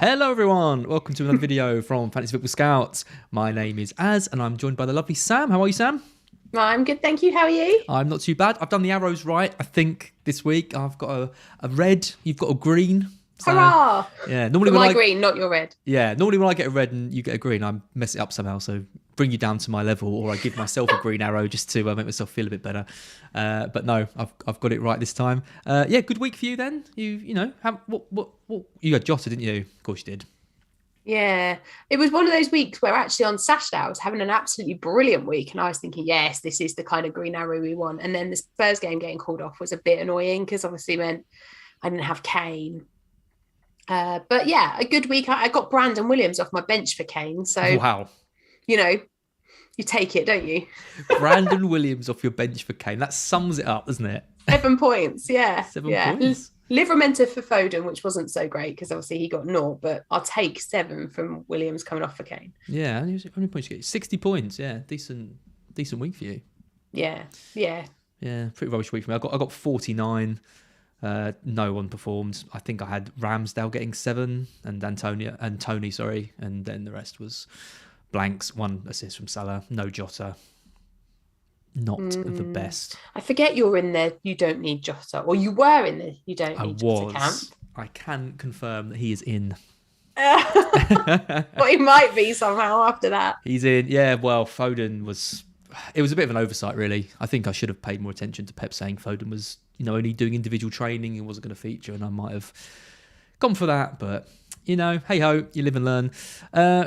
Hello everyone, welcome to another video from Fantasy Football Scouts. My name is Az and I'm joined by the lovely Sam. How are you, Sam? I'm good, thank you. How are you? I'm not too bad. I've done the arrows right, I think, this week. I've got a red, you've got a green. So, Hurrah! yeah, For my green, not your red. normally when I get a red and you get a green, I mess it up somehow. So bring you down to my level, or I give myself a green arrow just to make myself feel a bit better. But no, I've got it right this time. Yeah, good week for you then. You know, what you got Jota, didn't you? Of course you did. Yeah, it was one of those weeks where actually on Saturday I was having an absolutely brilliant week, and I was thinking, yes, this is the kind of green arrow we want. And then the Spurs game getting called off was a bit annoying because obviously meant I didn't have Kane. But yeah, a good week. I got Brandon Williams off my bench for Kane, so Wow. you know, you take it, don't you? Brandon Williams off your bench for Kane. That sums it up, doesn't it? 7 points, yeah. 7 points. Livermore for Foden, which wasn't so great because obviously he got 0, but I'll take 7 from Williams coming off for Kane. Yeah, how many points you get? 60 points. Yeah, decent week for you. Yeah. Pretty rubbish week for me. I got 49. No one performed. I think I had Ramsdale getting 7 and Tony, sorry, and then the rest was blanks. 1 assist from Salah. No Jota. Not the best. I forget you're in there. You don't need Jota, or you were in there. You don't need Jota camp. I can confirm that he is in. But he might be somehow after that. He's in. Yeah. Well, Foden was. It was a bit of an oversight, really. I think I should have paid more attention to Pep saying Foden was, only doing individual training and wasn't going to feature, and I might have gone for that, but. Hey ho, you live and learn.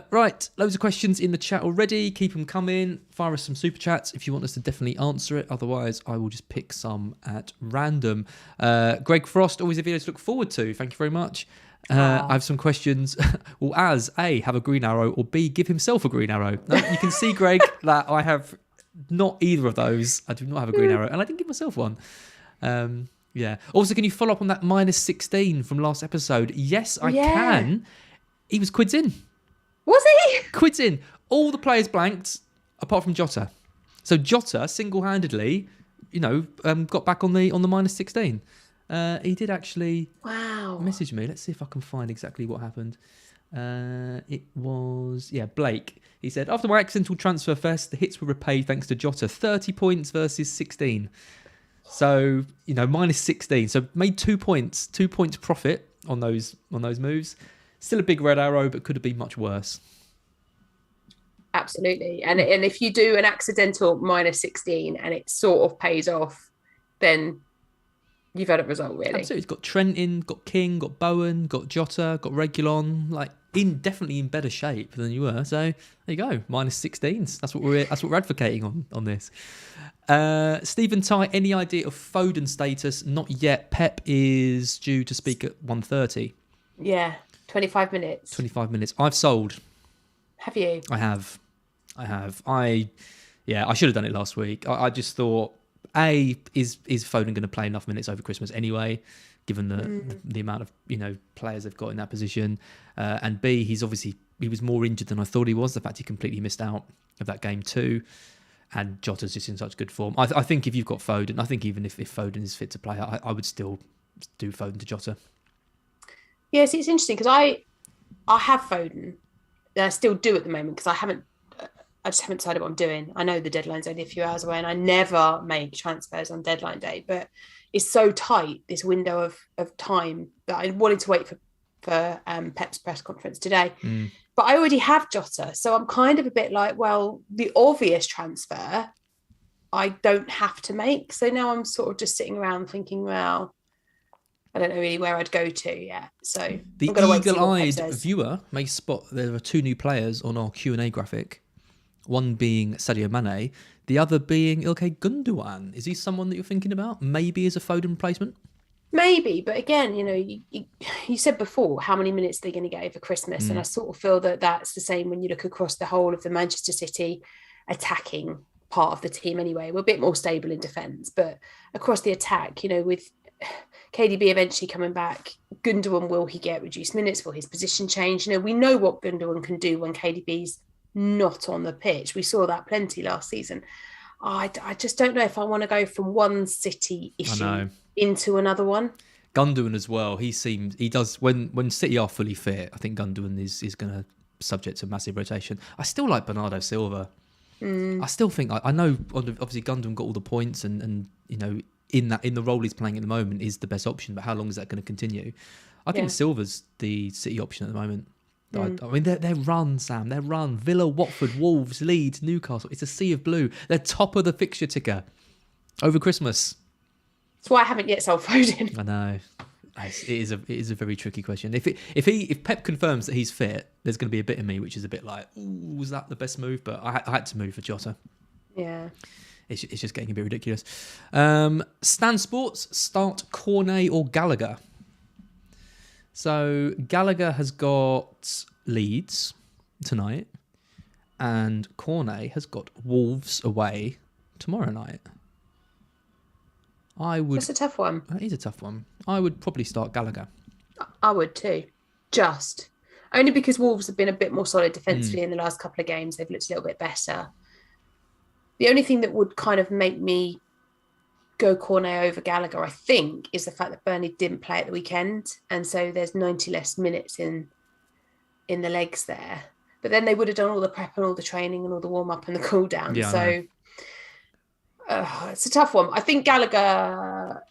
Right, loads of questions in the chat already. Keep them coming. Fire us some super chats if you want us to definitely answer it. Otherwise, I will just pick some at random. Greg Frost, always a video to look forward to. Thank you very much. I have some questions. Will Az, A, have a green arrow, or B, give himself a green arrow? No, you can see, Greg, that I have not either of those. I do not have a green arrow, and I didn't give myself one. Yeah. Also, can you follow up on that -16 from last episode? Yes, I can. He was quids in. Was he? Quids in. All the players blanked, apart from Jota. So Jota single-handedly, got back on the -16. He did actually message me. Let's see if I can find exactly what happened. It was, Blake. He said, after my accidental transfer fest, the hits were repaid thanks to Jota. 30 points versus 16. So, -16. So made 2 points. 2 points profit on those moves. Still a big red arrow, but could have been much worse. Absolutely. And if you do an accidental -16 and it sort of pays off, then you've had a result, really. Absolutely. It's got Trent in, got King, got Bowen, got Jota, got Reguilon, definitely in better shape than you were. So there you go, -16s. That's what we're advocating on this. Stephen Ty, any idea of Foden status? Not yet. Pep is due to speak at 1:30. Yeah, 25 minutes. 25 minutes. I've sold. Have you? I have. I should have done it last week. I just thought, A, is Foden going to play enough minutes over Christmas anyway, given the amount of players they've got in that position, and B, he was more injured than I thought he was. The fact he completely missed out of that game too. And Jota's just in such good form. I think if you've got Foden, I think even if Foden is fit to play, I would still do Foden to Jota. Yes, it's interesting because I have Foden. I still do at the moment because I just haven't decided what I'm doing. I know the deadline's only a few hours away and I never make transfers on deadline day, but it's so tight, this window of time, that I wanted to wait for Pep's press conference today. But I already have Jota, so I'm kind of a bit like, well, the obvious transfer I don't have to make. So now I'm sort of just sitting around thinking, well, I don't know really where I'd go to yet. So the eagle-eyed viewer may spot there are 2 new players on our Q&A graphic. One being Sadio Mane, the other being Ilkay Gundogan. Is he someone that you're thinking about? Maybe as a Foden replacement? Maybe, but again, you said before how many minutes they're going to get over Christmas, and I sort of feel that that's the same when you look across the whole of the Manchester City attacking part of the team anyway. We're a bit more stable in defence, but across the attack, with KDB eventually coming back, Gundogan, will he get reduced minutes? Will his position change? We know what Gundogan can do when KDB's not on the pitch. We saw that plenty last season. I just don't know if I want to go from one City issue into another one. Gundogan as well. He does when City are fully fit. I think Gundogan is going to subject to massive rotation. I still like Bernardo Silva. I still think I know obviously Gundogan got all the points and in the role he's playing at the moment is the best option. But how long is that going to continue? I think Silva's the City option at the moment. I mean, their run, Sam. Their run. Villa, Watford, Wolves, Leeds, Newcastle. It's a sea of blue. They're top of the fixture ticker over Christmas. That's why I haven't yet sold Foden. I know. It is a very tricky question. If Pep confirms that he's fit, there's going to be a bit of me which is a bit like, ooh, was that the best move? But I had to move for Jota. Yeah. It's just getting a bit ridiculous. Stan Sports, start Cornet or Gallagher. So Gallagher has got Leeds tonight, and Cornet has got Wolves away tomorrow night. That's a tough one. That is a tough one. I would probably start Gallagher. I would too. Just. Only because Wolves have been a bit more solid defensively in the last couple of games. They've looked a little bit better. The only thing that would kind of make me go Cornet over Gallagher, I think, is the fact that Burnley didn't play at the weekend. And so there's 90 less minutes in the legs there. But then they would have done all the prep and all the training and all the warm-up and the cool-down. Yeah, so it's a tough one. I think Gallagher...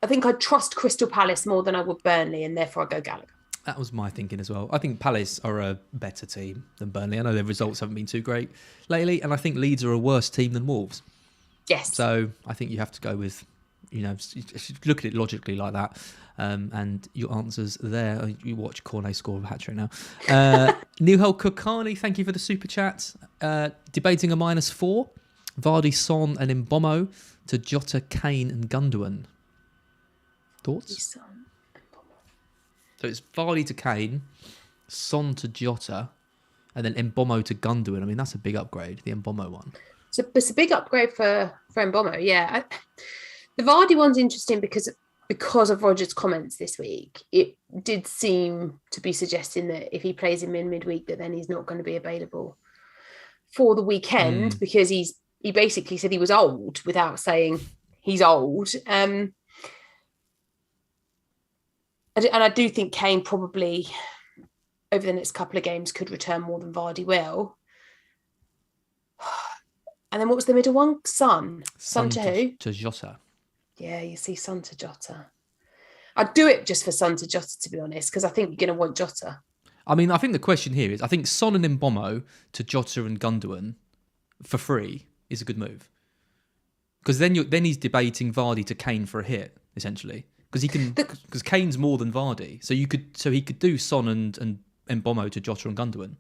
I think I'd trust Crystal Palace more than I would Burnley, and therefore I go Gallagher. That was my thinking as well. I think Palace are a better team than Burnley. I know their results haven't been too great lately, and I think Leeds are a worse team than Wolves. Yes. So I think you have to go with, look at it logically like that. And your answer's there. You watch Cornet score a hat-trick now. Nihal Kokani, thank you for the super chat. Debating a -4. Vardy, Son and Mbommo to Jota, Kane and Gundogan. Thoughts? So it's Vardy to Kane, Son to Jota, and then Mbommo to Gundogan. I mean, that's a big upgrade, the Mbommo one. It's a big upgrade for Mbommo, yeah. The Vardy one's interesting because of Roger's comments this week. It did seem to be suggesting that if he plays him in midweek, that then he's not going to be available for the weekend because he basically said he was old without saying he's old. And I do think Kane probably over the next couple of games could return more than Vardy will. And then what was the middle one? Son to who? To Jota. Yeah, you see Son to Jota. I'd do it just for Son to Jota, to be honest, because I think you're going to want Jota. I mean, I think the question here is, I think Son and Mbommo to Jota and Gundogan for free is a good move. Because then he's debating Vardy to Kane for a hit, essentially. Because Kane's more than Vardy. So he could do Son and Mbommo to Jota and Gundogan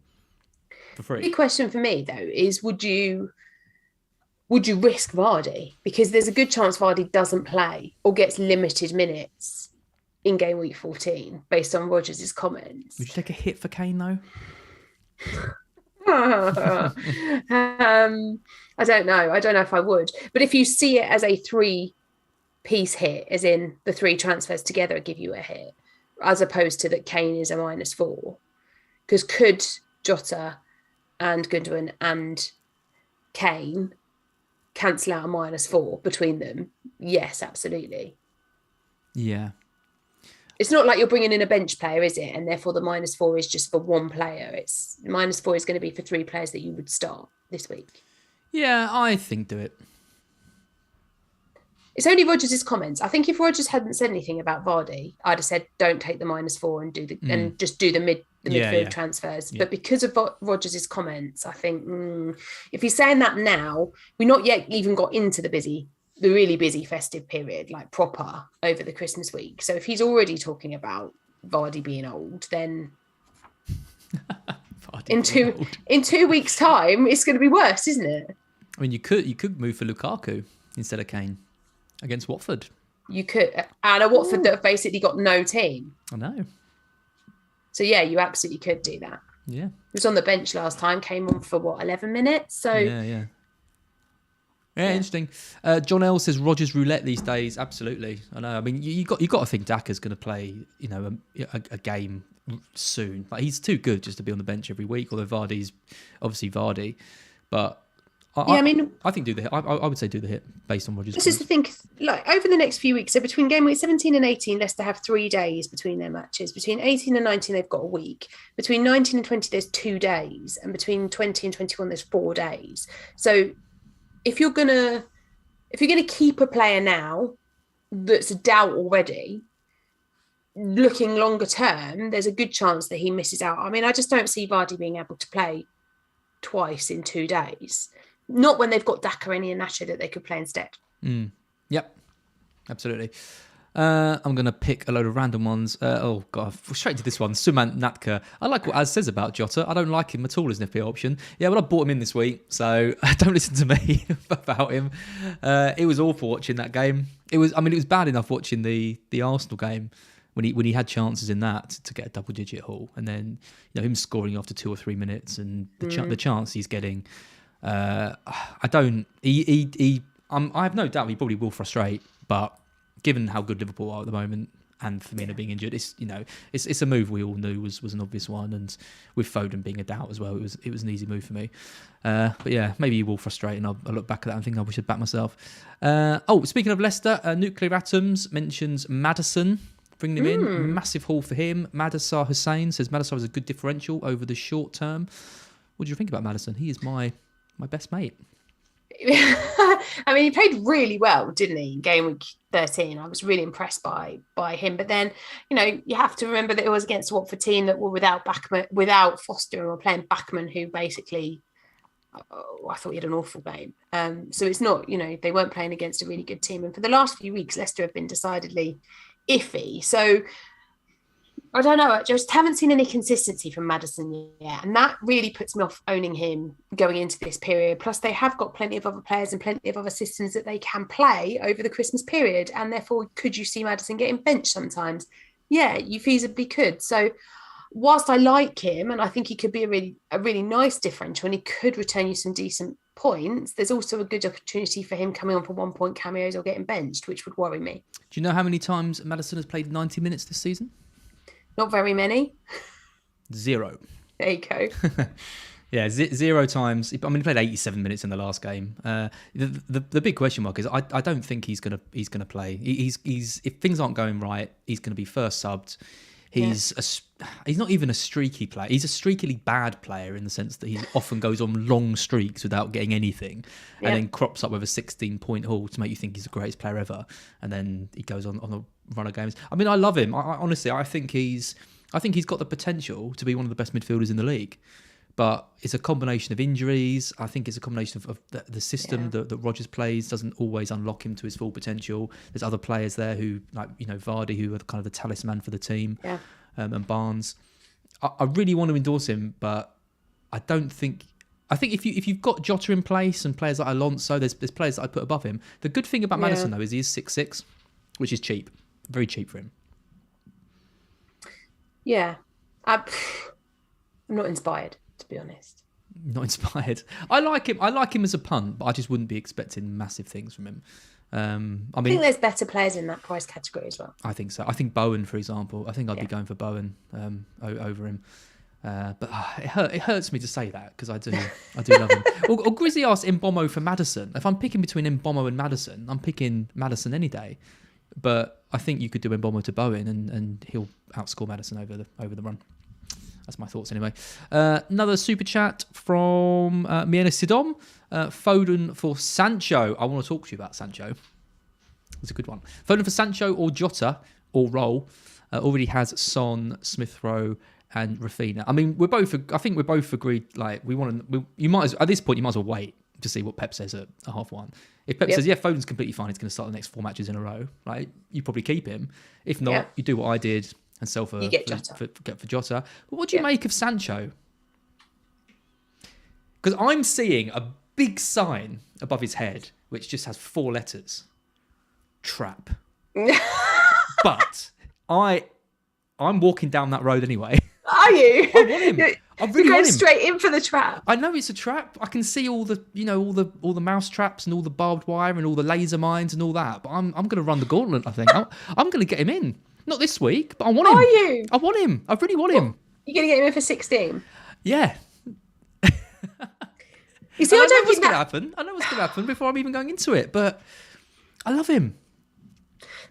for free. Big question for me, though, is would you risk Vardy? Because there's a good chance Vardy doesn't play or gets limited minutes in game week 14 based on Rodgers' comments. Would you take a hit for Kane, though? I don't know. I don't know if I would. But if you see it as a 3-piece hit, as in the 3 transfers together give you a hit, as opposed to that Kane is a -4, because could Jota and Gundogan and Kane cancel out a -4 between them? Yes, absolutely. Yeah. It's not like you're bringing in a bench player, is it? And therefore the -4 is just for one player. It's -4 is going to be for 3 players that you would start this week. Yeah, I think do it. It's only Rodgers' comments. I think if Rodgers hadn't said anything about Vardy, I'd have said don't take the -4 and and just do the midfield transfers. Yeah. But because of Rodgers' comments, I think if he's saying that now, we're not yet even got into the really busy festive period, like proper over the Christmas week. So if he's already talking about Vardy being old, then in 2 weeks' time, it's going to be worse, isn't it? I mean, you could move for Lukaku instead of Kane against Watford. You could, and a Watford that have basically got no team. I know. So yeah, you absolutely could do that. Yeah. He was on the bench last time, came on for 11 minutes. So yeah, interesting. John L says Rodgers roulette these days. Absolutely, I know. I mean, you got to think Daka's going to play, a game soon. Like, he's too good just to be on the bench every week. Although Vardy's obviously Vardy, but I think do the hit. I would say do the hit based on Rodgers. This is the thing, like over the next few weeks. So between game week 17 and 18, Leicester have 3 days between their matches. Between 18 and 19, they've got a week. Between 19 and 20, there's 2 days, and between 20 and 21, there's 4 days. So if you're gonna keep a player now that's a doubt already, looking longer term, there's a good chance that he misses out. I mean, I just don't see Vardy being able to play twice in 2 days. Not when they've got Dakarini and Nacho that they could play instead. Yep, absolutely. I'm going to pick a load of random ones. Oh, God, straight to this one. Sumant Natka. I like what Az says about Jota. I don't like him at all as an FPL option. Yeah, well, I bought him in this week, so don't listen to me about him. It was awful watching that game. It was bad enough watching the Arsenal game when he had chances in that to get a double-digit haul, and then him scoring after 2 or 3 minutes, and the chance he's getting. I have no doubt he probably will frustrate, but given how good Liverpool are at the moment and Firmino being injured, it's a move we all knew was an obvious one, and with Foden being a doubt as well, it was an easy move for me. But yeah, maybe he will frustrate, and I'll look back at that and think I wish I'd back myself. Speaking of Leicester, Nuclear Atoms mentions Maddison. Bringing him in, massive haul for him. Madasar Hussain says Madasar has a good differential over the short term. What do you think about Maddison? He is my best mate. I mean, he played really well, didn't he, in game week 13? I was really impressed by him. But then, you have to remember that it was against a Watford team that were without Foster, and were playing Bachmann, who basically, I thought he had an awful game. So it's not, they weren't playing against a really good team. And for the last few weeks, Leicester have been decidedly iffy. So I don't know. I just haven't seen any consistency from Maddison yet. And that really puts me off owning him going into this period. Plus, they have got plenty of other players and plenty of other systems that they can play over the Christmas period. And therefore, could you see Maddison getting benched sometimes? Yeah, you feasibly could. So whilst I like him and I think he could be a really nice differential and he could return you some decent points, there's also a good opportunity for him coming on for 1 point cameos or getting benched, which would worry me. Do you know how many times Maddison has played 90 minutes this season? Not very many. 0. There you go. Yeah, 0 times. I mean, he played 87 minutes in the last game. The big question mark is I don't think he's gonna play. He's if things aren't going right, he's gonna be first subbed. He's not even a streaky player. He's a streakily bad player in the sense that he often goes on long streaks without getting anything, and then crops up with a 16-point haul to make you think he's the greatest player ever, and then he goes on a run of games. I mean, I love him. I honestly, I think he's got the potential to be one of the best midfielders in the league. But it's a combination of injuries. I think it's a combination of the system that Rodgers plays doesn't always unlock him to his full potential. There's other players there who, like Vardy, who are kind of the talisman for the team, and Barnes. I really want to endorse him, but I don't think. I think if you've got Jota in place and players like Alonso, there's players that I put above him. The good thing about Maddison though is he is 6'6", which is cheap, very cheap for him. Yeah, I'm not inspired, to be honest. Not inspired. I like him as a punt, but I just wouldn't be expecting massive things from him. I think there's better players in that price category as well. I think so. I think Bowen, for example. I think I'd be going for Bowen over him. But it hurts me to say that because I do love him. Or Grizzly asked Mbommo for Maddison. If I'm picking between Mbommo and Maddison, I'm picking Maddison any day. But I think you could do Mbommo to Bowen and he'll outscore Maddison over the run. That's my thoughts anyway. Another super chat from Miena Sidom. Foden for Sancho. I want to talk to you about Sancho. It's a good one. Foden for Sancho or Jota or Roll. Already has Son, Smith Rowe, and Rafinha. I mean, I think we're both agreed. Like at this point, you might as well wait to see what Pep says at 1:30. If Pep says, Foden's completely fine, he's going to start the next 4 matches in a row, like, you probably keep him. If not, you do what I did and sell for Jota. But what do you make of Sancho? Because I'm seeing a big sign above his head which just has 4 letters. Trap. But I'm walking down that road anyway. Are you? I want him. I really want him. Straight in for the trap. I know it's a trap. I can see all the mouse traps and all the barbed wire and all the laser mines and all that. But I'm going to run the gauntlet. I think I'm going to get him in. Not this week, but I want him. Are you? I want him. I really want him. You're going to get him in for 16? Yeah. You see, And I I know don't what's think going to that. happen. I know what's going to happen before I'm even going into it. But I love him.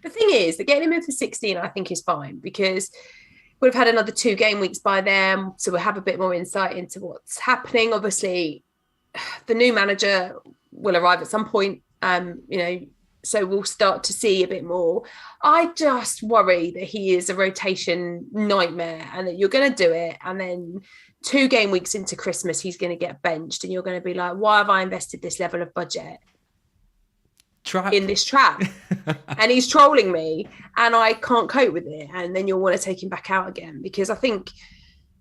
The thing is that getting him in for 16, I think, is fine because we've had another 2 game weeks by then, so we'll have a bit more insight into what's happening. Obviously, the new manager will arrive at some point, so we'll start to see a bit more. I just worry that he is a rotation nightmare and that you're going to do it, and then 2 game weeks into Christmas, he's going to get benched, and you're going to be like, why have I invested this level of budget in this trap? And he's trolling me and I can't cope with it, and then you'll want to take him back out again, because I think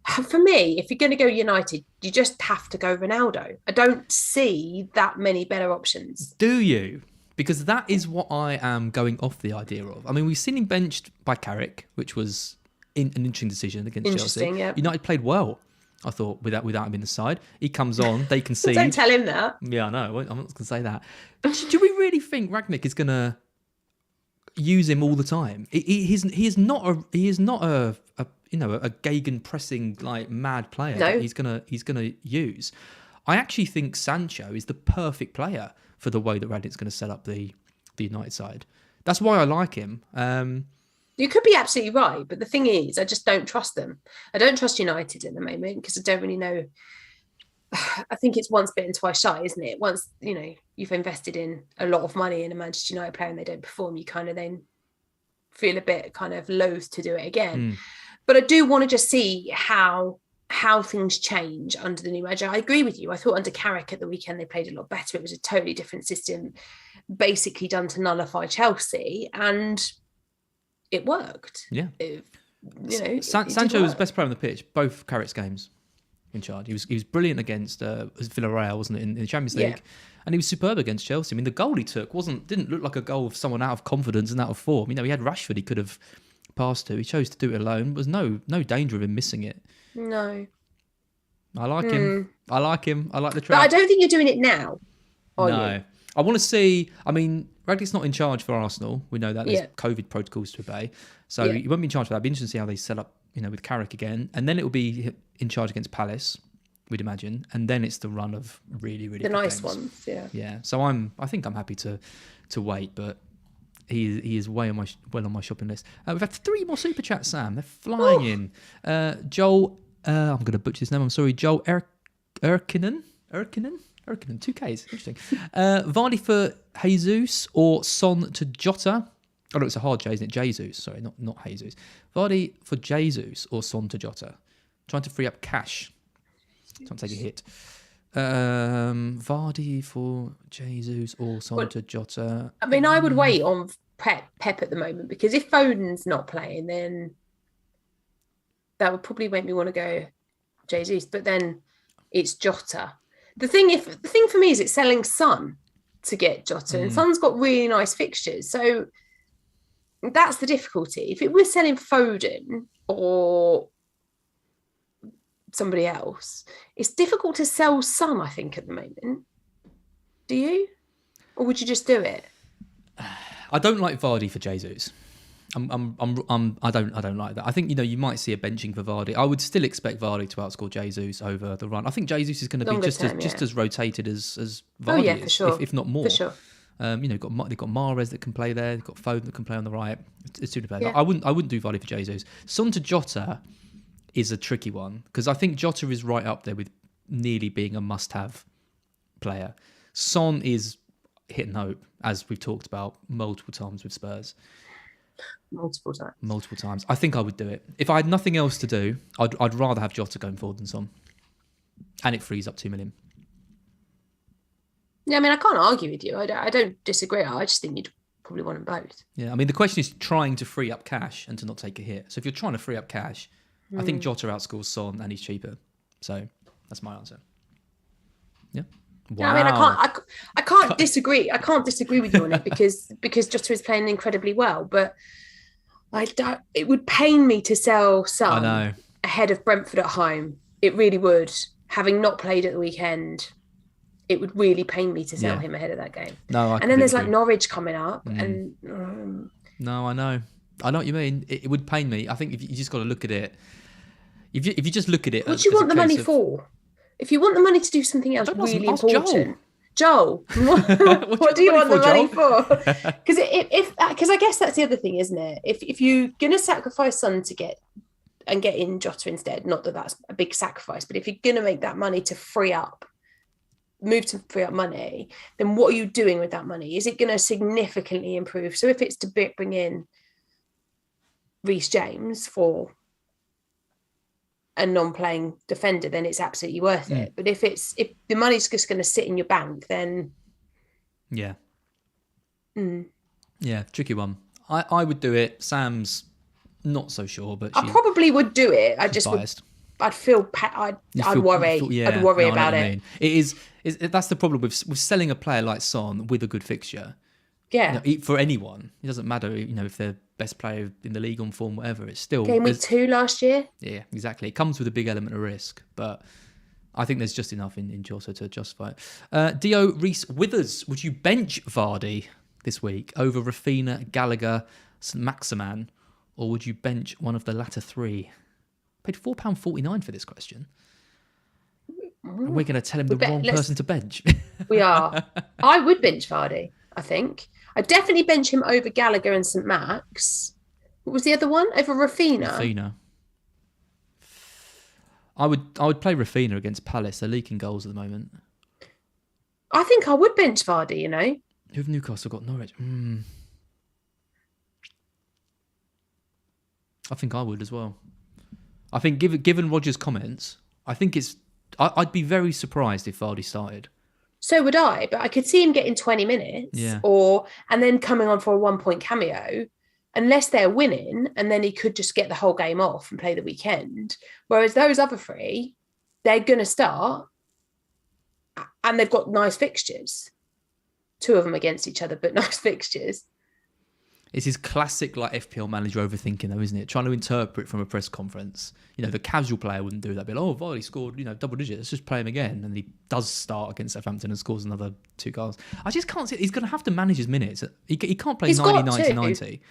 for me, if you're going to go United, you just have to go Ronaldo. I don't see that many better options. Do you? Because that is what I am going off the idea of. I mean, we've seen him benched by Carrick, which was an interesting decision against Chelsea. Yeah. United played well, I thought, without him in the side. He comes on, they concede. Don't tell him that. Yeah, I know. I'm not going to say that. Do we really think Rangnick is going to use him all the time? He is not a Gagan pressing like mad player that he's gonna use. I actually think Sancho is the perfect player for the way that Rangnick's going to set up the United side. That's why I like him. You could be absolutely right, but the thing is, I just don't trust them. I don't trust United at the moment because I don't really know. I think it's once bitten, twice shy, isn't it? Once, you've invested in a lot of money in a Manchester United player and they don't perform, you kind of then feel a bit kind of loath to do it again. But I do want to just see how things change under the new manager. I agree with you. I thought under Carrick at the weekend, they played a lot better. It was a totally different system, basically done to nullify Chelsea, and it worked. Yeah. Sancho was best player on the pitch, both Carrick's games in charge. He was brilliant against Villarreal, wasn't it, in the Champions League? And he was superb against Chelsea. I mean, the goal he took didn't look like a goal of someone out of confidence and out of form. He had Rashford he could have passed to. He chose to do it alone. There was no danger of him missing it. No. I like him. I like him. I like the trap. But I don't think you're doing it now, are you? I want to see... I mean, Rangnick's not in charge for Arsenal. We know that. There's COVID protocols to obey. So he won't be in charge for that. It'll be interesting to see how they set up, with Carrick again. And then it will be in charge against Palace, we'd imagine. And then it's the run of really, really the good nice games. ones, yeah. Yeah. So I think I'm happy to wait, but he is well on my shopping list. We've had 3 more super chats, Sam. They're flying in. Joel, I'm going to butcher his name. I'm sorry. Joel Erkinen, 2 Ks. Interesting. Vardy for Jesus or Son to Jota? Oh no, it's a hard J, isn't it? Jesus. Sorry, not Jesus. Vardy for Jesus or Son to Jota? Trying to free up cash. Trying to take a hit. Vardy for Jesus or Son to Jota? I mean, I would wait on Pep at the moment, because if Foden's not playing, then that would probably make me want to go Jesus. But then it's Jota. The thing for me is it's selling Son to get Jota, and Son's got really nice fixtures. So that's the difficulty. If it was selling Foden or somebody else, it's difficult to sell Son, I think, at the moment. Do you? Or would you just do it? I don't like Vardy for Jesus. I don't like that. I think you might see a benching for Vardy. I would still expect Vardy to outscore Jesus over the run. I think Jesus is going to be just as rotated as Vardy is, for sure. if not more. For sure. They've got Mahrez that can play there. They've got Foden that can play on the right. It's too bad. Yeah. I wouldn't do Vardy for Jesus. Son to Jota is a tricky one, because I think Jota is right up there with nearly being a must-have player. Son is hit and hope, as we've talked about multiple times with Spurs. Multiple times. I think I would do it. If I had nothing else to do, I'd rather have Jota going forward than Son. And it frees up 2 million. Yeah, I mean, I can't argue with you. I don't disagree. I just think you'd probably want them both. Yeah, I mean, the question is trying to free up cash and to not take a hit. So if you're trying to free up cash, I think Jota outscores Son and he's cheaper. So that's my answer. Yeah. Wow. Yeah, I mean, I can't disagree. I can't disagree with you on it because Jota is playing incredibly well. But it would pain me to sell Son ahead of Brentford at home. It really would. Having not played at the weekend, it would really pain me to sell him ahead of that game. No, and then there's like Norwich coming up, and no, I know what you mean. It would pain me. I think if you just got to look at it. If you just look at it, what do you want the money for? If you want the money to do something else Don't really ask important, Joel, what do you want the money Joel? for? Because I guess that's the other thing, isn't it? If you're gonna sacrifice Son to get in Jota instead, not that that's a big sacrifice, but if you're gonna make that money to free up money, then what are you doing with that money? Is it going to significantly improve? So if it's to bring in Reece James for a non-playing defender, then it's absolutely worth it. But if the money's just going to sit in your bank, then yeah, tricky one. I would do it. Sam's not so sure, but I probably would do it. I just biased. I'd feel I'd worry. I'd worry about it. Mean. It is that's the problem with selling a player like Son with a good fixture. Yeah. For anyone, it doesn't matter. If they're best player in the league on form, whatever. It's still Gameweek 2 last year. Yeah, exactly. It comes with a big element of risk, but I think there's just enough in Jota to justify it. Dio Reese Withers, would you bench Vardy this week over Rafinha, Gallagher, St Maximan, or would you bench one of the latter three? Paid £4.49 for this question. And we're going to tell him the wrong person to bench. We are. I would bench Vardy, I think. I'd definitely bench him over Gallagher and St Max. What was the other one? Over Rafinha? I would play Rafinha against Palace. They're leaking goals at the moment. I think I would bench Vardy, Who have Newcastle got? Norwich? I think I would as well. I think given Roger's comments, I think I'd be very surprised if Vardy started. So would I, but I could see him getting 20 minutes and then coming on for a 1-point cameo, unless they're winning, and then he could just get the whole game off and play the weekend. Whereas those other three, they're going to start and they've got nice fixtures. 2 of them against each other, but nice fixtures. It's his classic FPL manager overthinking though, isn't it? Trying to interpret from a press conference. The casual player wouldn't do that. Be like, Vardy scored, double digits. Let's just play him again. And he does start against Southampton and scores another 2 goals. I just can't see. He's going to have to manage his minutes. He can't play 90.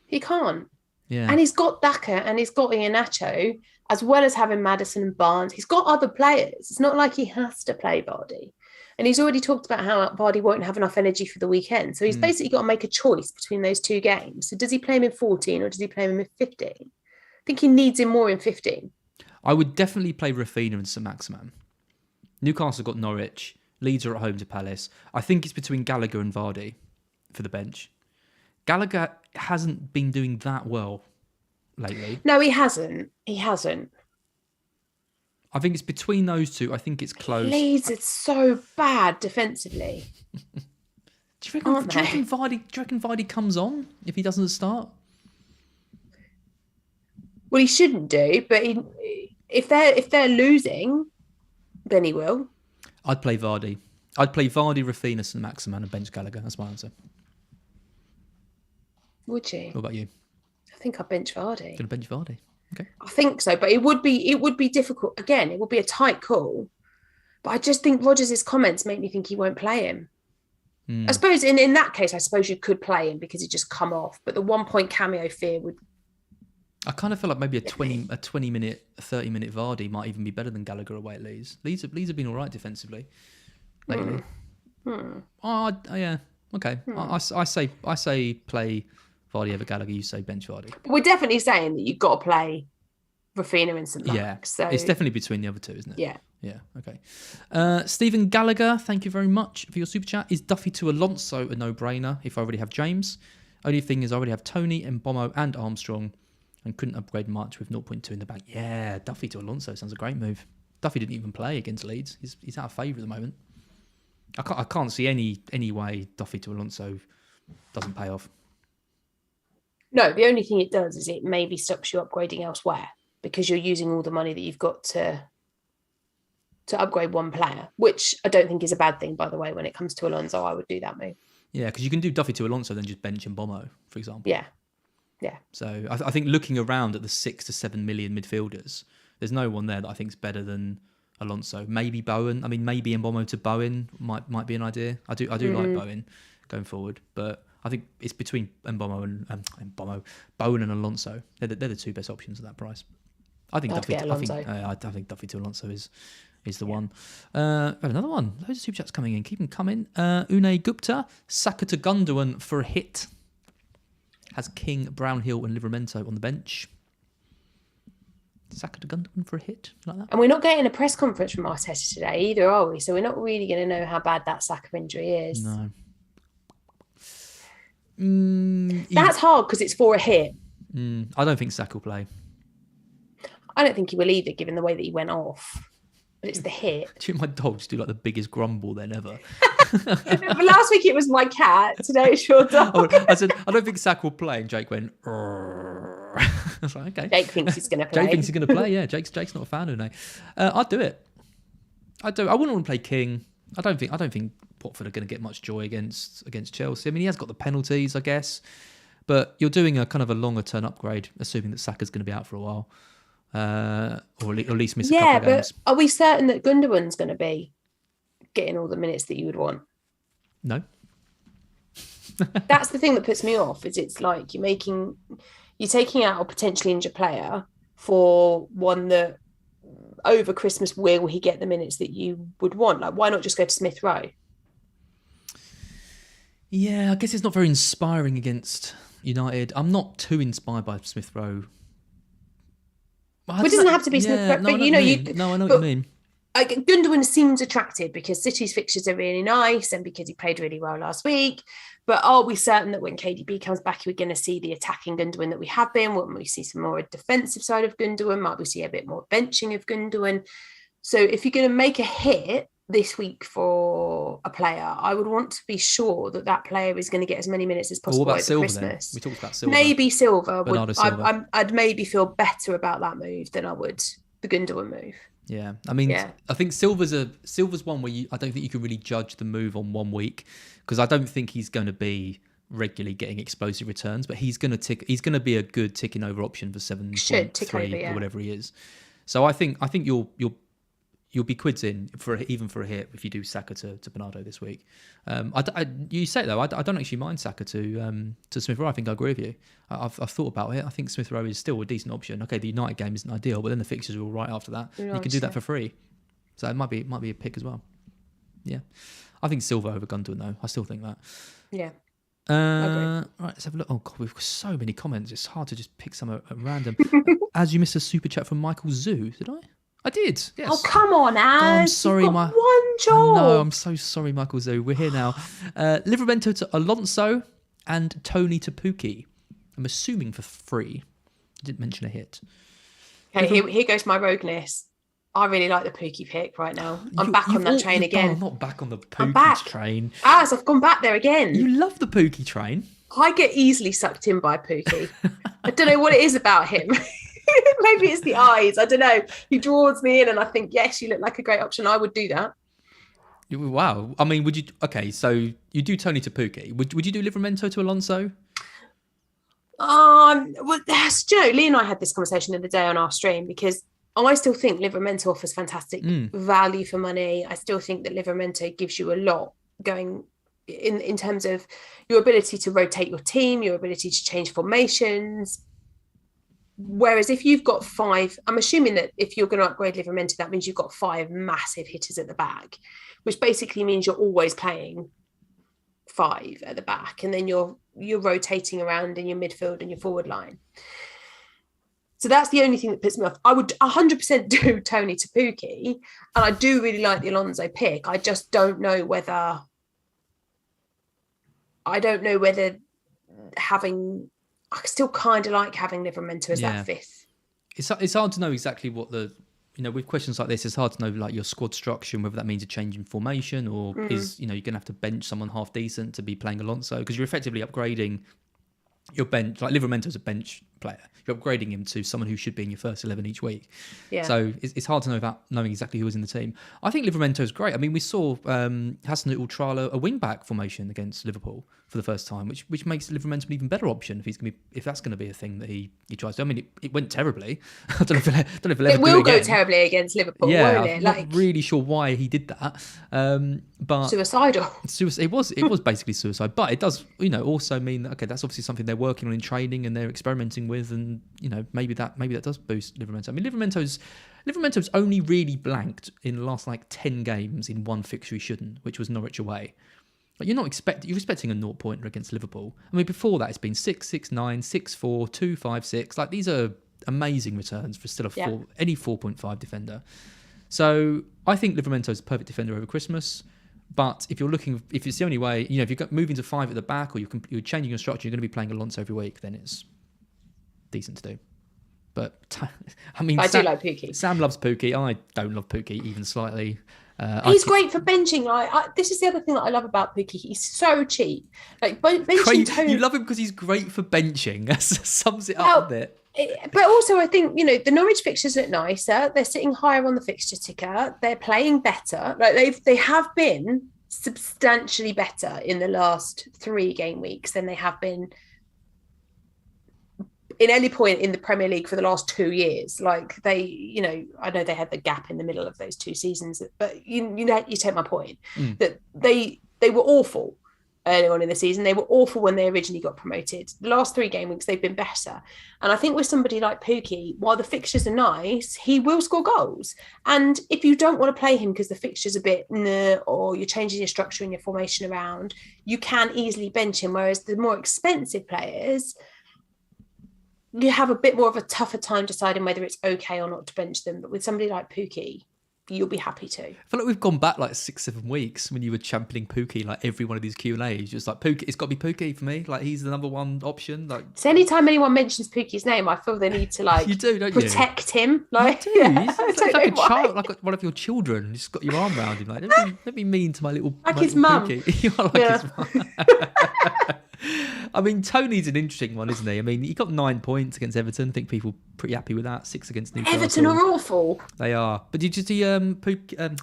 He can't. Yeah. And he's got Daka and he's got Iheanacho, as well as having Maddison and Barnes. He's got other players. It's not like he has to play Vardy. And he's already talked about how Vardy won't have enough energy for the weekend. So he's basically got to make a choice between those 2 games. So does he play him in 14 or does he play him in 15? I think he needs him more in 15. I would definitely play Rafinha and St Maximan. Newcastle got Norwich. Leeds are at home to Palace. I think it's between Gallagher and Vardy for the bench. Gallagher hasn't been doing that well lately. No, he hasn't. He hasn't. I think it's between those two. I think it's close. Leeds, it's so bad defensively. Do you reckon Vardy comes on if he doesn't start? Well, he shouldn't do, but if they're losing, then he will. I'd play Vardy. I'd play Vardy, Rafinha, St Maximan, and bench Gallagher. That's my answer. Would you? What about you? I think I'd bench Vardy. Going to bench Vardy. Okay. I think so, but it would be difficult. Again, it would be a tight call. But I just think Rodgers' comments make me think he won't play him. I suppose in that case, I suppose you could play him because he'd just come off. But the 1-point cameo fear would. I kind of feel like maybe a 20-minute, 30-minute Vardy might even be better than Gallagher away at Leeds. Leeds have been all right defensively lately. Oh, yeah. Okay. I say play Vardy over Gallagher. You say bench Vardy. But we're definitely saying that you've got to play Rafinha and St Max. Yeah. So it's definitely between the other two, isn't it? Yeah. Yeah. Okay. Stephen Gallagher, thank you very much for your super chat. Is Duffy to Alonso a no-brainer if I already have James? Only thing is I already have Tony, Mbomo and Armstrong and couldn't upgrade much with 0.2 in the back. Yeah, Duffy to Alonso sounds a great move. Duffy didn't even play against Leeds. He's out of favour at the moment. I can't see any way Duffy to Alonso doesn't pay off. No, the only thing it does is it maybe stops you upgrading elsewhere because you're using all the money that you've got to upgrade one player, which I don't think is a bad thing, by the way. When it comes to Alonso, I would do that move. Yeah, because you can do Duffy to Alonso, then just bench Mbomo, for example. Yeah. So I think looking around at the 6 to 7 million midfielders, there's no one there that I think is better than Alonso. Maybe Bowen. I mean, maybe Mbomo to Bowen might be an idea. I do like Bowen going forward, but I think it's between Bowen and Alonso. They're the 2 best options at that price. I think Duffy to Alonso is is the one. Another one. Loads of super chats coming in. Keep them coming. Unai Gupta, Saka to Gundogan for a hit. Has King, Brownhill and Livramento on the bench. Saka to Gundogan for a hit, like that. And we're not getting a press conference from Arteta today either, are we? So we're not really going to know how bad that Saka injury is. No. That's hard because it's for a hit. I don't think Saka will play. I don't think he will either, given the way that he went off. But it's the hit. Do you my dog just do like the biggest grumble then ever? But last week it was my cat. Today it's your dog. I said, I don't think Saka will play. And Jake went, I was like, okay. Jake thinks he's going to play. Jake thinks he's going to play, yeah. Jake's not a fan of it. I'd do it. I wouldn't want to play King. I don't think Watford are going to get much joy against Chelsea. I mean, he has got the penalties, I guess. But you're doing a kind of a longer term upgrade, assuming that Saka's going to be out for a while. Or at least miss a couple of games. But are we certain that Gundogan's going to be getting all the minutes that you would want? No. That's the thing that puts me off. Is it's like you're taking out a potentially injured player for one that over Christmas will he get the minutes that you would want? Like, why not just go to Smith Rowe? Yeah, I guess it's not very inspiring against United. I'm not too inspired by Smith Rowe. Well, it doesn't have to be Smith Rowe, but you know, I know what you mean. Gundogan seems attractive because City's fixtures are really nice and because he played really well last week. But are we certain that when KDB comes back, we're going to see the attacking Gundogan that we have been? Will we see some more defensive side of Gundogan? Might we see a bit more benching of Gundogan? So if you're going to make a hit this week for a player, I would want to be sure that that player is going to get as many minutes as possible over Silva, Christmas. Then? We talked about Silva. Maybe Silva. Silva. I'd maybe feel better about that move than I would the Gundogan move. Yeah, I mean, I think Silva's one where I don't think you can really judge the move on 1 week because I don't think he's going to be regularly getting explosive returns, but he's going to be a good ticking over option for 7.3 or whatever he is. So I think you'll be quids in even for a hit if you do Saka to Bernardo this week. You say though, I don't actually mind Saka to Smith Rowe. I think I agree with you. I've thought about it. I think Smith Rowe is still a decent option. Okay, the United game isn't ideal, but then the fixtures are all right after that. You can do that for free, so it might be a pick as well. Yeah, I think Silva over Gundogan though. I still think that. Yeah. Right, let's have a look. Oh God, we've got so many comments. It's hard to just pick some at random. As you missed a super chat from Michael Zoo, did I? I did. Yes. Oh, come on, Az. I'm sorry, You've got one job. No, I'm so sorry, Michael Zoo. We're here now. Livramento to Alonso and Tony to Pukki. I'm assuming for free. I didn't mention a hit. Okay, here goes my rogueness. I really like the Pukki pick right now. I'm back on that train again. I'm not back on the Pukki train. Az, I've gone back there again. You love the Pukki train. I get easily sucked in by Pukki. I don't know what it is about him. Maybe it's the eyes. I don't know. He draws me in and I think, yes, you look like a great option. I would do that. Wow. I mean, would you... Okay, so you do Tony to Pukki. Would you do Livramento to Alonso? Well, Joe, Lee and I had this conversation the other day on our stream because I still think Livramento offers fantastic value for money. I still think that Livramento gives you a lot going in terms of your ability to rotate your team, your ability to change formations. Whereas if you've got 5, I'm assuming that if you're going to upgrade Livramento, that means you've got 5 massive hitters at the back, which basically means you're always playing 5 at the back, and then you're rotating around in your midfield and your forward line. So that's the only thing that puts me off. I would 100% do Tony to Pukki, and I do really like the Alonso pick. I just don't know whether having... I still kind of like having Livramento as that 5th. It's hard to know exactly what with questions like this, it's hard to know like your squad structure and whether that means a change in formation or is, you're going to have to bench someone half decent to be playing Alonso because you're effectively upgrading your bench. Like Livramento's a bench player. You're upgrading him to someone who should be in your first 11 each week. Yeah. So it's hard to know without knowing exactly who was in the team. I think Livramento's great. I mean, we saw Hasanut trial a wing-back formation against Liverpool for the first time, which makes Livramento an even better option if that's going to be a thing that he tries to. I mean, it went terribly. I don't know if it'll ever it will go terribly against Liverpool, won't it? I'm not really sure why he did that. But suicidal. It was basically suicide. But it does, also mean that that's obviously something they're working on in training and they're experimenting with, and maybe that does boost Livramento. I mean, Livramento's Livermento's only really blanked in the last like 10 games in one fixture he shouldn't, which was Norwich away. Like you're expecting a 0-pointer against Liverpool. I mean, before that it's been 6-6-9, 6-4, 2-5-6. Like these are amazing returns for still any 4.5 defender. So I think Livermento's a perfect defender over Christmas. But if it's the only way, if you're moving to 5 at the back or you're changing your structure, you're going to be playing Alonso every week, then it's decent to do. But I mean, I do like Pukki. Sam loves Pukki. I don't love Pukki even slightly. He's great for benching. This is the other thing that I love about Pukki. He's so cheap. Like benching Tony. You love him because he's great for benching. That sums it up a bit. But also, I think the Norwich fixtures look nicer. They're sitting higher on the fixture ticker. They're playing better. Like they have been substantially better in the last 3 game weeks than they have been in any point in the Premier League for the last 2 years. Like I know they had the gap in the middle of those 2 seasons, but you take my point that they were awful early on in the season. They were awful when they originally got promoted. The last 3 game weeks, they've been better. And I think with somebody like Pukki, while the fixtures are nice, he will score goals. And if you don't want to play him because the fixture's a bit or you're changing your structure and your formation around, you can easily bench him. Whereas the more expensive players, you have a bit more of a tougher time deciding whether it's okay or not to bench them. But with somebody like Pukki, you'll be happy to. I feel like we've gone back like 6-7 weeks when you were championing Pukki, like every one of these Q&As. Just like Pukki, it's got to be Pukki for me. Like he's the number one option. Like so, anytime anyone mentions Pukki's name, I feel they need to like you do, don't protect him. Like you do. It's like a child, like one of your children. You just got your arm around him. Like don't be mean to my little like his mum. You are like his mum. I mean, Tony's an interesting one, isn't he? I mean, he got 9 points against Everton. I think people are pretty happy with that. 6 against Newcastle. Everton are awful. They are. But did you see Pukki? I've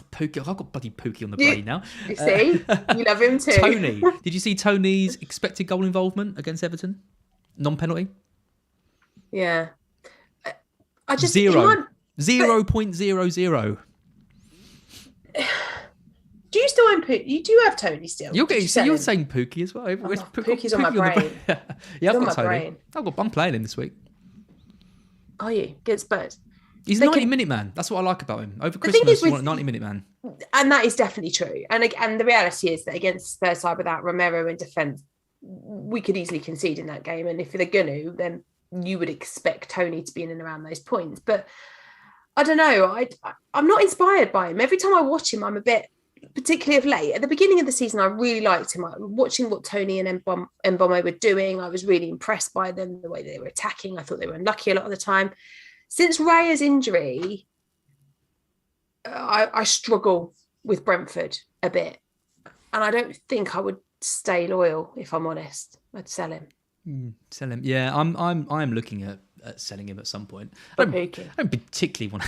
got bloody Pukki on the brain now. You see? You love him too. Tony. Did you see Tony's expected goal involvement against Everton? Non-penalty? Yeah. I just... 0.00. Do you still own Pukki? You do have Tony still. You're saying Pukki as well. Pukki's on my brain. Yeah, I've got Tony. I'm playing him this week. Are you? Against Spurs? He's a 90-minute man. That's what I like about him. Over Christmas, you want a 90-minute man. And that is definitely true. And the reality is that against Spurs side without Romero in defence, we could easily concede in that game. And if they're going to, then you would expect Tony to be in and around those points. But I don't know. I'm not inspired by him. Every time I watch him, I'm a bit... particularly of late. At the beginning of the season, I really liked him. Watching what Tony and Mbomo were doing, I was really impressed by them, the way they were attacking. I thought they were unlucky a lot of the time. Since Raya's injury, I struggle with Brentford a bit. And I don't think I would stay loyal, if I'm honest. I'd sell him. Sell him. Yeah, I'm looking at selling him at some point. I don't particularly want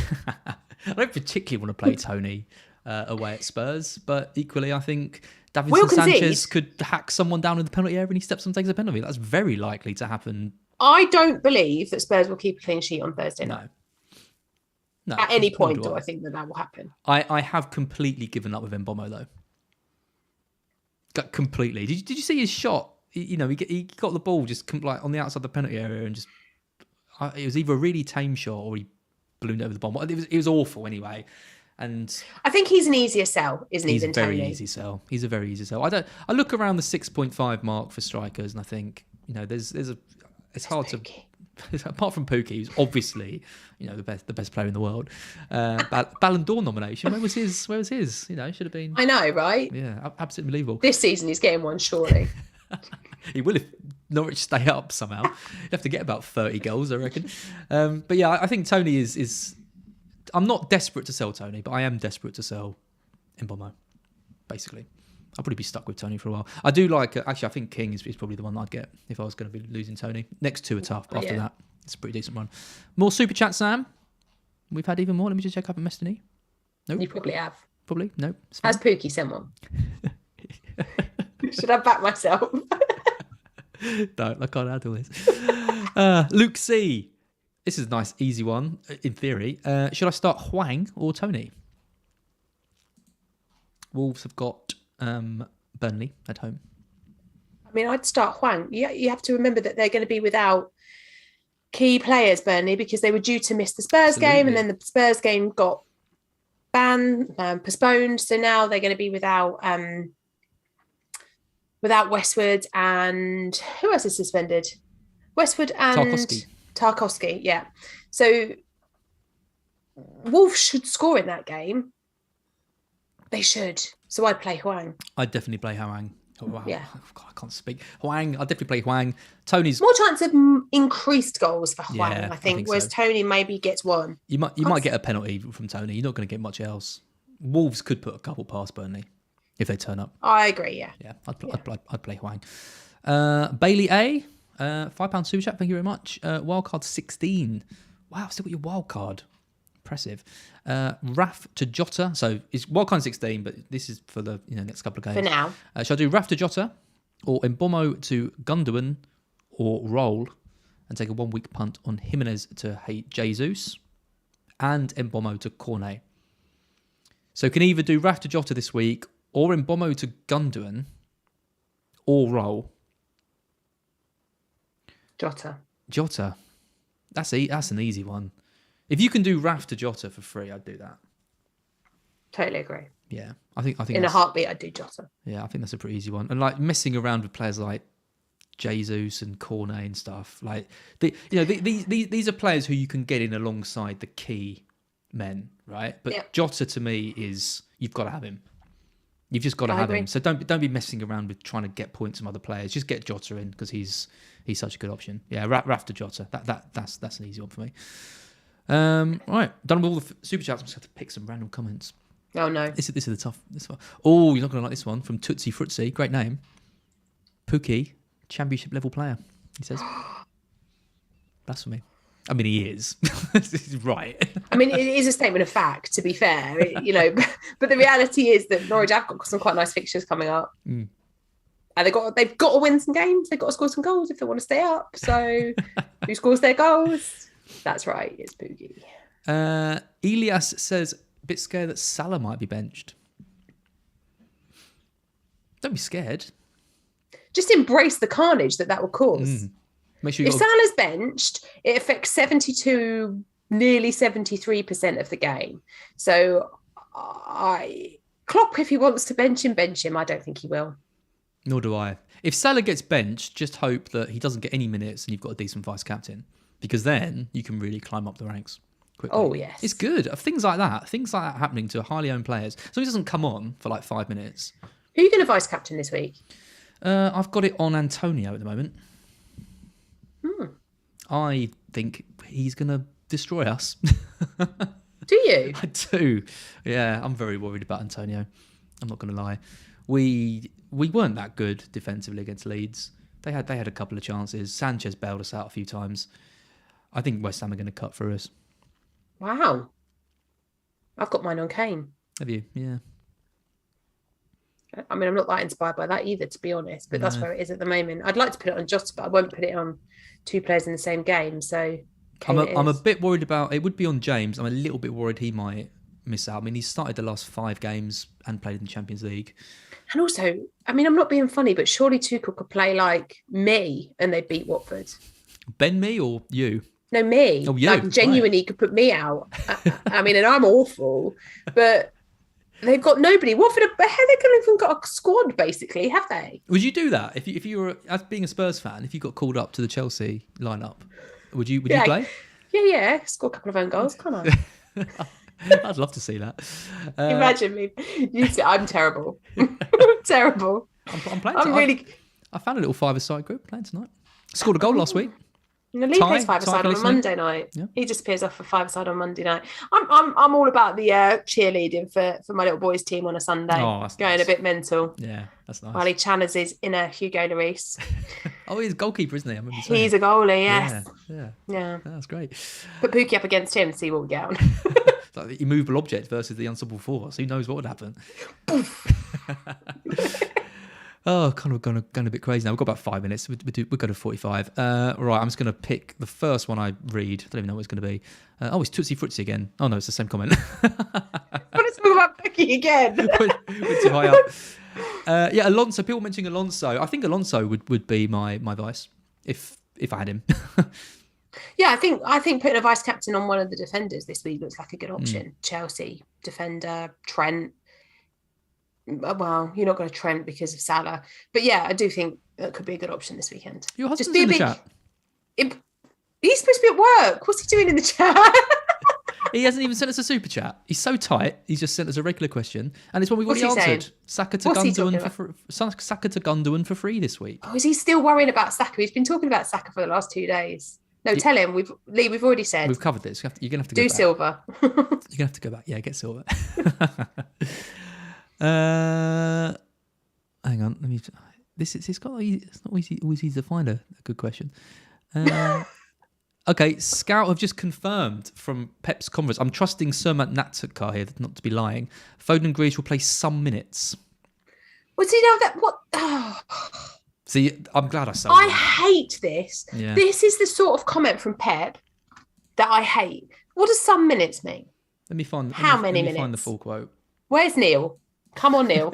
to play Tony away at Spurs, but equally I think Davinson Sanchez could hack someone down in the penalty area and he steps and takes a penalty. That's very likely to happen. I don't believe that Spurs will keep a clean sheet on Thursday night. No. At any point do I think that will happen. I have completely given up with Mbomo though. Completely. Did you see his shot? He got the ball just like on the outside of the penalty area and just it was either a really tame shot or he ballooned over the bomb. It was awful anyway. And I think he's an easier sell, isn't he? He's a very easy sell. He's a very easy sell. I look around the 6.5 mark for strikers, and I think it's hard to. Apart from Pukki, who's obviously the best player in the world, Ballon d'Or nomination. Where was his? Should have been. I know, right? Yeah, absolutely unbelievable. This season he's getting one, surely. He will if Norwich stay up somehow. You have to get about 30 goals, I reckon. But yeah, I think Tony is. I'm not desperate to sell Tony, but I am desperate to sell Mbomo, basically. I'll probably be stuck with Tony for a while. I do like... actually, I think King is probably the one I'd get if I was going to be losing Tony. Next 2 are tough, but after that, it's a pretty decent one. More Super Chat, Sam? We've had even more. Let me just check up on Mestany. Nope. You probably have. Probably? Nope. Has Pukki sent one? Should I back myself? No, I can't handle this. Luke C. This is a nice, easy one, in theory. Should I start Hwang or Tony? Wolves have got Burnley at home. I mean, I'd start Hwang. You have to remember that they're going to be without key players, Burnley, because they were due to miss the Spurs game, and then the Spurs game got postponed. So now they're going to be without Westwood, and who else is suspended? Westwood and Tarkowski. Yeah. So Wolves should score in that game. They should. So I'd play Hwang. I'd definitely play Hwang. Oh, wow. Yeah. God, I can't speak. Hwang. I'd definitely play Hwang. Tony's more chance of increased goals for Hwang, yeah, I think, whereas so. Tony maybe gets one. You might get a penalty from Tony. You're not going to get much else. Wolves could put a couple past Burnley if they turn up. I agree. Yeah. Yeah. I'd play Hwang. Bailey A. £5 super chat. Thank you very much. Wildcard 16. Wow, still got your wildcard. Impressive. Raf to Jota. So it's wildcard 16, but this is for the next couple of games. For now. Shall I do Raf to Jota or Mbomo to Gundogan or roll and take a 1 week punt on Jimenez to Jesus and Mbomo to Cornet? So can either do Raf to Jota this week or Mbomo to Gundogan or roll. Jota. That's an easy one. If you can do Raf to Jota for free, I'd do that. Totally agree. Yeah, I think in a heartbeat, I'd do Jota. Yeah, I think that's a pretty easy one. And like messing around with players like Jesus and Cornet and stuff, like these are players who you can get in alongside the key men, right? But Jota to me is you've got to have him. You've just got to have him. So don't be messing around with trying to get points from other players. Just get Jota in because he's such a good option. Yeah, Raf to Jota. That's an easy one for me. Right, done with all the super chats. I'm just going to pick some random comments. Oh no, this is the tough. This one. Oh, you're not going to like this one from Tootsie Fruitsy. Great name. Pookie, championship level player. He says. Blasphemy. I mean, he is. This is right. I mean, it is a statement of fact, to be fair, but the reality is that Norwich have got some quite nice fixtures coming up. And they've got to win some games. They've got to score some goals if they want to stay up. So who scores their goals? That's right. It's Boogie. Elias says, a bit scared that Salah might be benched. Don't be scared. Just embrace the carnage that will cause. Make sure if Salah's benched, it affects 72, nearly 73% of the game. So Klopp, if he wants to bench him. I don't think he will. Nor do I. If Salah gets benched, just hope that he doesn't get any minutes and you've got a decent vice captain, because then you can really climb up the ranks quickly. Oh yes, it's good. Things like that happening to highly owned players. So he doesn't come on for like 5 minutes. Who are you going to vice captain this week? I've got it on Antonio at the moment. I think he's going to destroy us. Do you? I do. Yeah, I'm very worried about Antonio. I'm not going to lie. We weren't that good defensively against Leeds. They had a couple of chances. Sanchez bailed us out a few times. I think West Ham are going to cut through us. Wow. I've got mine on Kane. Have you? Yeah. I mean, I'm not that inspired by that either, to be honest, but that's where it is at the moment. I'd like to put it on Jota, but I won't put it on two players in the same game. So I'm a bit worried about it. Would be on James. I'm a little bit worried he might miss out. I mean, he's started the last 5 games and played in the Champions League. And also, I mean, I'm not being funny, but surely Tuchel could play like me and they beat Watford. Ben me or you? No, me. Oh, you. Like, genuinely could put me out. I mean, and I'm awful, but they've got nobody. Watford, they haven't even got a squad, basically, have they? Would you do that if you were, as being a Spurs fan, if you got called up to the Chelsea lineup? Would you play? Yeah. Score a couple of own goals, can't I? I'd love to see that. Imagine me. I'm terrible. Terrible. I'm playing. I found a little 5-a-side group playing tonight. Scored a goal last week. Lee plays 5-a-side on a Monday night. Yeah. He just appears off for 5-a-side on Monday night. I'm all about the cheerleading for my little boys' team on a Sunday. Oh, that's going nice. A bit mental. Yeah, that's nice. While he channels his inner Hugo Lloris. Oh, he's a goalkeeper, isn't he? He's a goalie, yes. Yeah. That's great. Put Pookie up against him, see what we get on. It's like the immovable object versus the unstoppable force. Who knows what would happen? Oh, kind of going a bit crazy now. We've got about 5 minutes. We'll go to 45. Right, I'm just going to pick the first one I read. I don't even know what it's going to be. It's Tootsie Fruitsy again. Oh, no, it's the same comment. Let's talk about Pookie again. We're too high up. Alonso. People mentioning Alonso. I think Alonso would be my vice if I had him. Yeah, I think putting a vice captain on one of the defenders this week looks like a good option. Chelsea defender, Trent. Well, you're not going to Trent because of Salah, but yeah, I do think that could be a good option this weekend. Your husband's in the chat. He's supposed to be at work. What's he doing in the chat? He hasn't even sent us a super chat. He's so tight. He's just sent us a regular question, and it's one we've already answered. Saka to Gundogan for free this week. Oh, is he still worrying about Saka? He's been talking about Saka for the last 2 days. No, tell him. We've already said. We've covered this. You're gonna have to go do back. Silver. You're gonna have to go back. Yeah, get Silver. Hang on. Let me. It's not always easy to find a good question. Okay, Scout have just confirmed from Pep's conference. I'm trusting Surmat Natsukar here not to be lying. Foden and Grealish will play some minutes. Well, do you know that? What? Oh. See, I'm glad I saw. I hate this. Yeah. This is the sort of comment from Pep that I hate. What does some minutes mean? Let me find. How many minutes? Find the full quote. Where's Neil? Come on, Neil.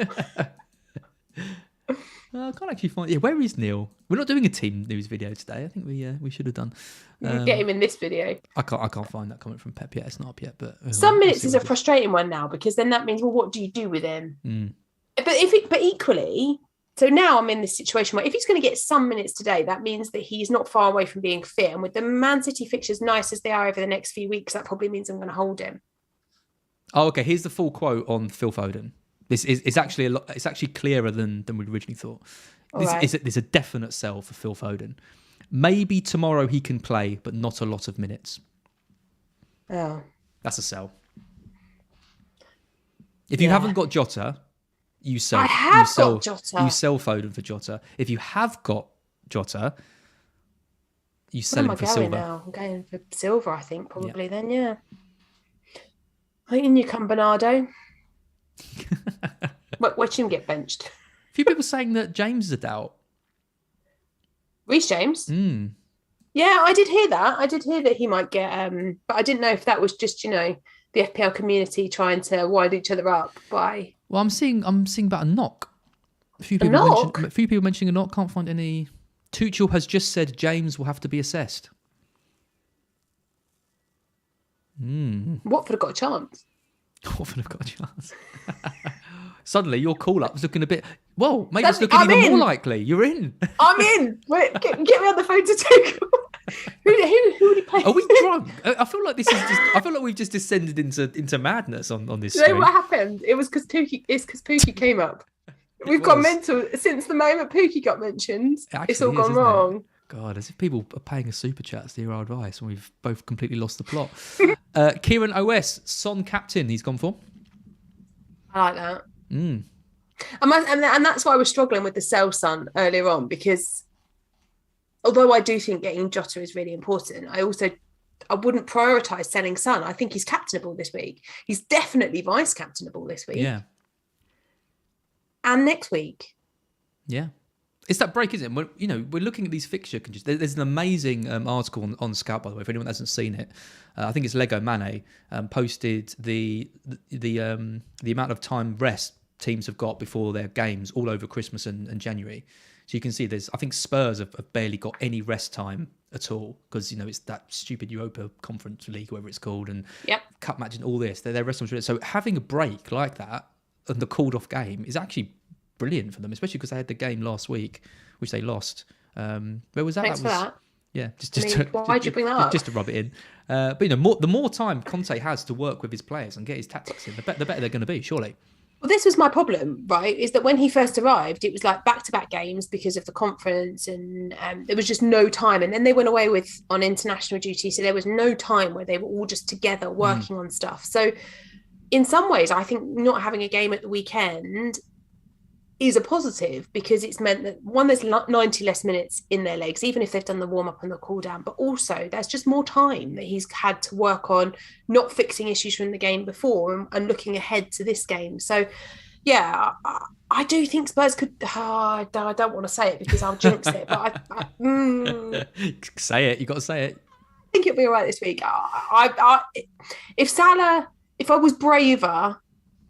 I can't actually find. Yeah, where is Neil? We're not doing a team news video today. I think we should have done. Get him in this video. I can't find that comment from Pep yet. It's not up yet. But some minutes is a frustrating one now because then that means, well, what do you do with him? But equally, so now I'm in this situation where if he's going to get some minutes today, that means that he's not far away from being fit. And with the Man City fixtures nice as they are over the next few weeks, that probably means I'm going to hold him. Oh, okay. Here's the full quote on Phil Foden. It's actually it's actually clearer than we originally thought. There's a definite sell for Phil Foden. Maybe tomorrow he can play, but not a lot of minutes. Oh, that's a sell. If you haven't got Jota, you sell. Got Jota. You sell Foden for Jota. If you have got Jota, you sell him for Silver. Now? I'm going for Silver, I think, probably then, yeah. In you come, Bernardo. Watch him get benched. A few people saying that James is a doubt. Reece James? Yeah, I did hear that. I did hear that he might get, but I didn't know if that was just, the FPL community trying to wind each other up by... Well, I'm seeing about a knock. A few people mentioning a knock. Can't find any. Tuchel has just said James will have to be assessed. Watford have got a chance. Watford have got a chance. Suddenly, your call-up's looking a bit... Whoa, maybe it's looking even more likely. You're in. I'm in. Wait, get me on the phone to Tuchel. Who would he play? Are we drunk? I feel like I feel like we've just descended into madness on this. You know what happened? It was because Pookie came up. We've gone mental since the moment Pookie got mentioned. It's all gone wrong. God, as if people are paying us super chats to hear our advice, and we've both completely lost the plot. Kieran OS, Son captain, he's gone for. I like that. And that's why I was struggling with the sell Son earlier on, because although I do think getting Jota is really important, I wouldn't prioritise selling Son. I think he's captainable this week. He's definitely vice captainable this week. Yeah. And next week. Yeah. It's that break, isn't it? We're looking at these fixture conditions. There's an amazing article on Scout, by the way, if anyone hasn't seen it. I think it's Lego Mane posted the amount of time rest teams have got before their games all over Christmas and January. So you can see I think Spurs have barely got any rest time at all because, it's that stupid Europa Conference League, whatever it's called, and cup match and all this. Their rest time. So having a break like that and the called off game is actually brilliant for them, especially because they had the game last week, which they lost. Where was that? Thanks for that. Yeah, why'd you bring that up? Just to rub it in. But the more time Conte has to work with his players and get his tactics in, the better they're going to be, surely. Well, this was my problem, right? Is that when he first arrived, it was like back-to-back games because of the conference, and there was just no time. And then they went away on international duty, so there was no time where they were all just together working on stuff. So, in some ways, I think not having a game at the weekend is a positive because it's meant that, one, there's 90 less minutes in their legs, even if they've done the warm-up and the cool-down, but also there's just more time that he's had to work on not fixing issues from the game before and looking ahead to this game. So, yeah, I do think Spurs could... I don't want to say it because I'll jinx it, but Say it. You got to say it. I think it'll be all right this week. If I was braver,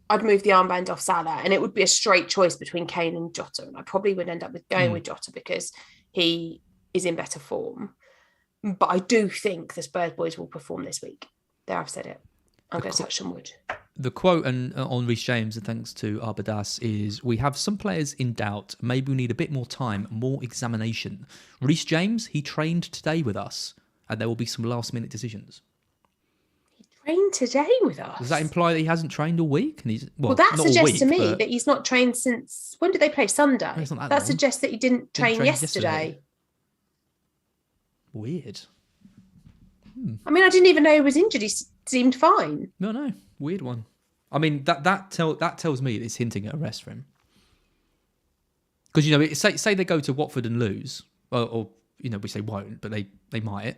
I'd move the armband off Salah, and it would be a straight choice between Kane and Jota. And I probably would end up going with Jota because he is in better form. But I do think the Spurs boys will perform this week. There, I've said it. I'm going to touch some wood. The quote on Reece James, and thanks to Arbadas, is, "We have some players in doubt. Maybe we need a bit more time, more examination. Reece James, he trained today with us, and there will be some last-minute decisions." He trained today with us? Does that imply that he hasn't trained all week? And he's well that not suggests all week, to me but that he's not trained since... When did they play? Sunday? it's not that suggests that he didn't train yesterday. Weird. I mean, I didn't even know he was injured. He seemed fine. No. Weird one. I mean, that tells me it's hinting at a rest for him. Because, you know, say they go to Watford and lose, or you know, we say won't, but they might.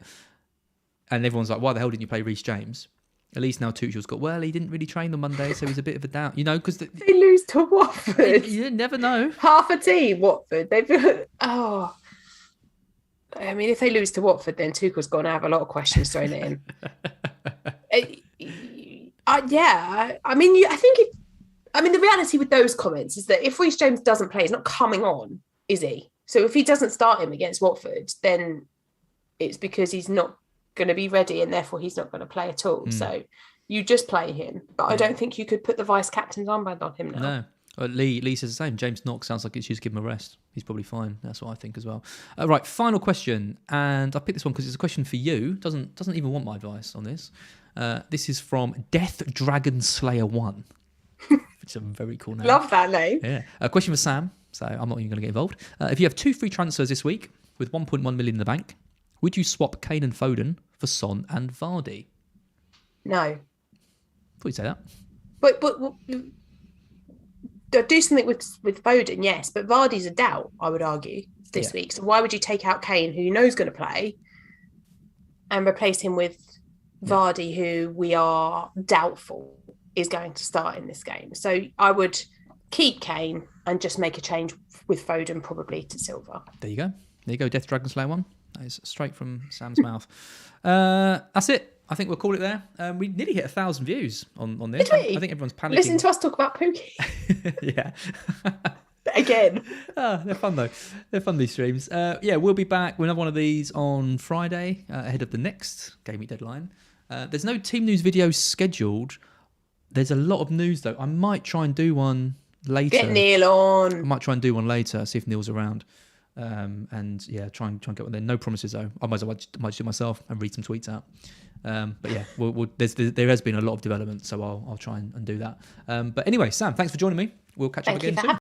And everyone's like, why the hell didn't you play Reece James? At least now Tuchel's got, well, he didn't really train on Monday, so he's a bit of a doubt. You know, because... They lose to Watford. You never know. Half a team, Watford. Oh... I mean, if they lose to Watford, then Tuchel's going to have a lot of questions thrown at him. I mean, the reality with those comments is that if Reece James doesn't play, he's not coming on, is he? So if he doesn't start him against Watford, then it's because he's not going to be ready, and therefore he's not going to play at all. So you just play him. But I don't think you could put the vice-captain's armband on him now. No. Lee says the same. James Knox sounds like it's just give him a rest. He's probably fine. That's what I think as well. Right, final question, and I picked this one because it's a question for you. Doesn't even want my advice on this. This is from Death Dragon Slayer 1, which is a very cool name. Love that name. Yeah. A question for Sam. So I'm not even going to get involved. If you have 2 free transfers this week with 1.1 million in the bank, would you swap Kane and Foden for Son and Vardy? No. Thought you'd say that. But do something with Foden, yes, but Vardy's a doubt, I would argue, this week. So why would you take out Kane, who you know is going to play, and replace him with Vardy, who we are doubtful is going to start in this game? So I would keep Kane and just make a change with Foden, probably to Silva. There you go, Death Dragon Slayer 1. That is straight from Sam's mouth. That's it. I think we'll call it there. We nearly hit 1,000 views on this. Did we? I think everyone's panicking. Listen to us talk about Pookie. Yeah. Again. They're fun, though. They're fun, these streams. We'll be back with another one of these on Friday, ahead of the next Gameweek deadline. There's no team news videos scheduled. There's a lot of news, though. I might try and do one later. Get Neil on. I might try and do one later, see if Neil's around. Try and get one there. No promises, though. I might just do it myself and read some tweets out. There has been a lot of development, so I'll try and do that. But anyway, Sam, thanks for joining me. We'll catch up again soon.